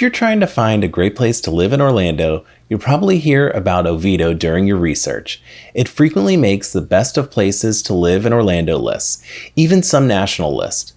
If you're trying to find a great place to live in Orlando, you'll probably hear about Oviedo during your research. It frequently makes the best of places to live in Orlando lists, even some national lists.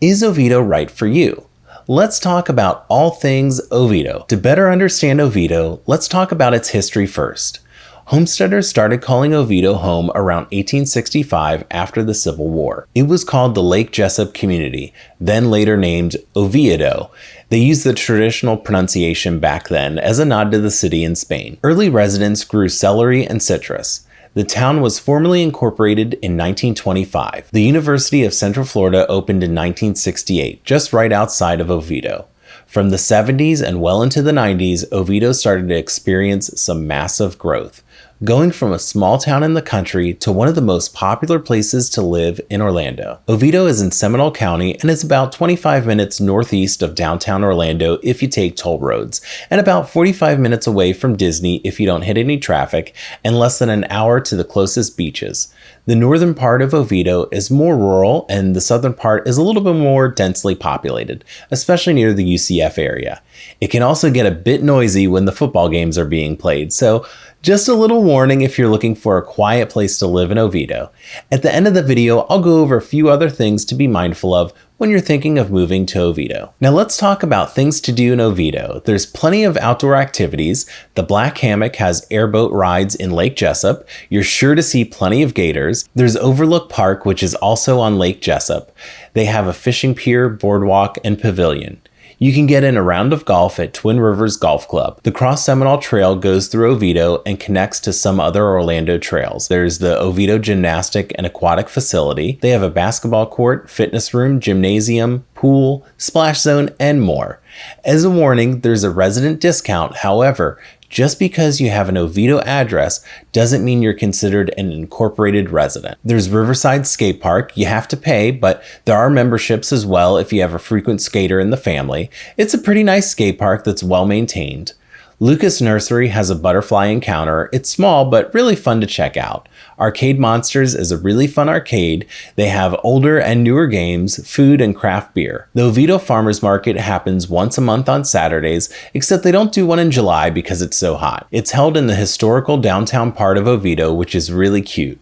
Is Oviedo right for you? Let's talk about all things Oviedo. To better understand Oviedo, let's talk about its history first. Homesteaders started calling Oviedo home around 1865 after the Civil War. It was called the Lake Jessup community, then later named Oviedo. They used the traditional pronunciation back then as a nod to the city in Spain. Early residents grew celery and citrus. The town was formally incorporated in 1925. The University of Central Florida opened in 1968, just right outside of Oviedo. From the 70s and well into the 90s, Oviedo started to experience some massive growth, going from a small town in the country to one of the most popular places to live in Orlando. Oviedo is in Seminole County and is about 25 minutes northeast of downtown Orlando if you take toll roads, and about 45 minutes away from Disney if you don't hit any traffic, and less than an hour to the closest beaches. The northern part of Oviedo is more rural and the southern part is a little bit more densely populated, especially near the UCF area. It can also get a bit noisy when the football games are being played, so just a little warning if you're looking for a quiet place to live in Oviedo. At the end of the video, I'll go over a few other things to be mindful of when you're thinking of moving to Oviedo. Now let's talk about things to do in Oviedo. There's plenty of outdoor activities. The Black Hammock has airboat rides in Lake Jessup. You're sure to see plenty of gators. There's Overlook Park, which is also on Lake Jessup. They have a fishing pier, boardwalk, and pavilion. You can get in a round of golf at Twin Rivers Golf Club. The Cross Seminole Trail goes through Oviedo and connects to some other Orlando trails. There's the Oviedo Gymnastic and Aquatic Facility. They have a basketball court, fitness room, gymnasium, pool, splash zone, and more. As a warning, there's a resident discount. However, just because you have an Oviedo address doesn't mean you're considered an incorporated resident. There's Riverside Skate Park. You have to pay, but there are memberships as well if you have a frequent skater in the family. It's a pretty nice skate park that's well maintained. Lucas Nursery has a butterfly encounter. It's small, but really fun to check out. Arcade Monsters is a really fun arcade. They have older and newer games, food, and craft beer. The Oviedo Farmers Market happens once a month on Saturdays, except they don't do one in July because it's so hot. It's held in the historical downtown part of Oviedo, which is really cute.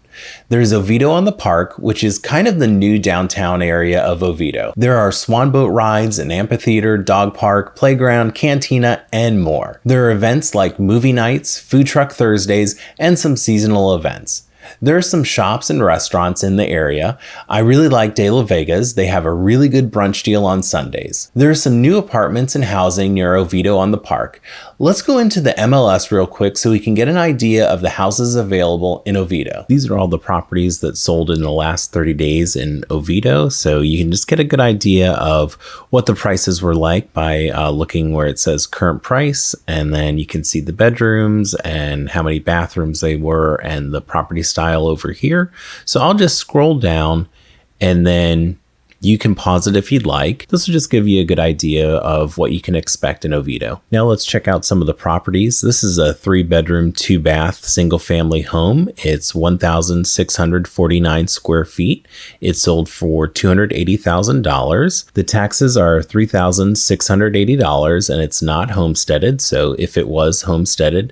There's Oviedo on the Park, which is kind of the new downtown area of Oviedo. There are swan boat rides, an amphitheater, dog park, playground, cantina, and more. There are events like movie nights, food truck Thursdays, and some seasonal events. There are some shops and restaurants in the area. I really like De La Vega's. They have a really good brunch deal on Sundays. There are some new apartments and housing near Oviedo on the Park. Let's go into the MLS real quick so we can get an idea of the houses available in Oviedo. These are all the properties that sold in the last 30 days in Oviedo, so you can just get a good idea of what the prices were like by looking where it says current price, and then you can see the bedrooms and how many bathrooms they were and the property style over here. So I'll just scroll down and then you can pause it if you'd like. This will just give you a good idea of what you can expect in Oviedo. Now let's check out some of the properties. This is a 3-bedroom, 2-bath, single-family home. It's 1,649 square feet. It sold for $280,000. The taxes are $3,680 and it's not homesteaded. So if it was homesteaded,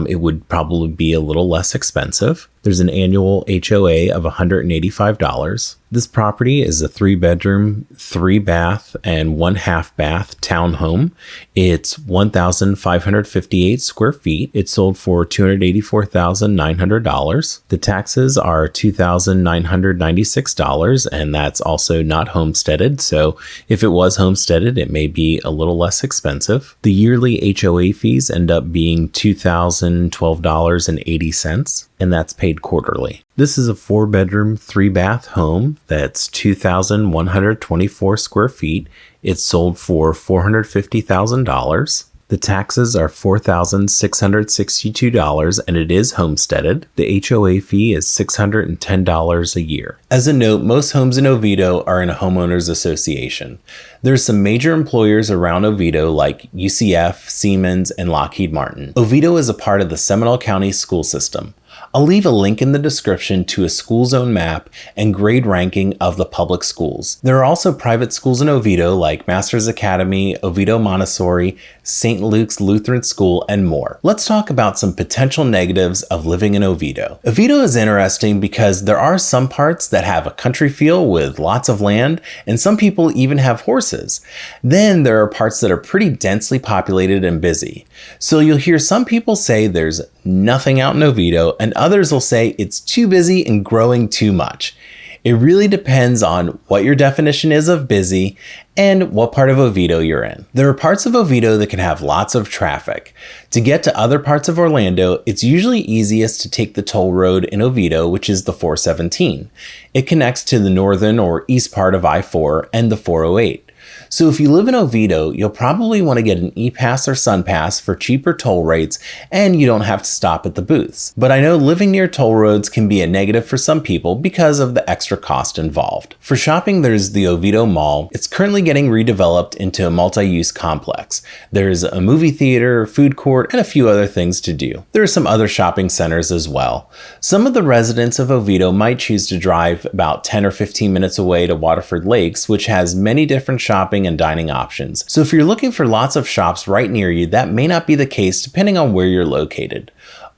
it would probably be a little less expensive. There's an annual HOA of $185. This property is a 3-bedroom, 3-bath, and 1/2-bath townhome. It's 1,558 square feet. It sold for $284,900. The taxes are $2,996, and that's also not homesteaded. So if it was homesteaded, it may be a little less expensive. The yearly HOA fees end up being $2,012.80, and that's paid quarterly. This is a 4-bedroom, 3-bath home that's 2,124 square feet. It's sold for $450,000. The taxes are $4,662 and it is homesteaded. The HOA fee is $610 a year. As a note, most homes in Oviedo are in a homeowners association. There's some major employers around Oviedo like UCF, Siemens, and Lockheed Martin. Oviedo is a part of the Seminole County school system. I'll leave a link in the description to a school zone map and grade ranking of the public schools. There are also private schools in Oviedo like Masters Academy, Oviedo Montessori, St. Luke's Lutheran School, and more. Let's talk about some potential negatives of living in Oviedo. Oviedo is interesting because there are some parts that have a country feel with lots of land, and some people even have horses. Then there are parts that are pretty densely populated and busy. So you'll hear some people say there's nothing out in Oviedo, and others will say it's too busy and growing too much. It really depends on what your definition is of busy and what part of Oviedo you're in. There are parts of Oviedo that can have lots of traffic. To get to other parts of Orlando, it's usually easiest to take the toll road in Oviedo, which is the 417. It connects to the northern or east part of I-4 and the 408. So if you live in Oviedo, you'll probably want to get an e-pass or SunPass for cheaper toll rates, and you don't have to stop at the booths. But I know living near toll roads can be a negative for some people because of the extra cost involved. For shopping, there's the Oviedo Mall. It's currently getting redeveloped into a multi-use complex. There's a movie theater, food court, and a few other things to do. There are some other shopping centers as well. Some of the residents of Oviedo might choose to drive about 10 or 15 minutes away to Waterford Lakes, which has many different shopping and dining options. So if you're looking for lots of shops right near you, that may not be the case depending on where you're located.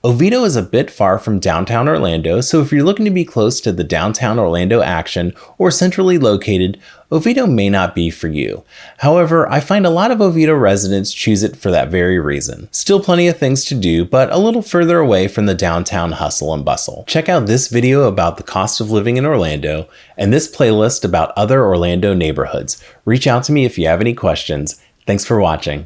Oviedo is a bit far from downtown Orlando, so if you're looking to be close to the downtown Orlando action or centrally located, Oviedo may not be for you. However, I find a lot of Oviedo residents choose it for that very reason. Still plenty of things to do, but a little further away from the downtown hustle and bustle. Check out this video about the cost of living in Orlando and this playlist about other Orlando neighborhoods. Reach out to me if you have any questions. Thanks for watching.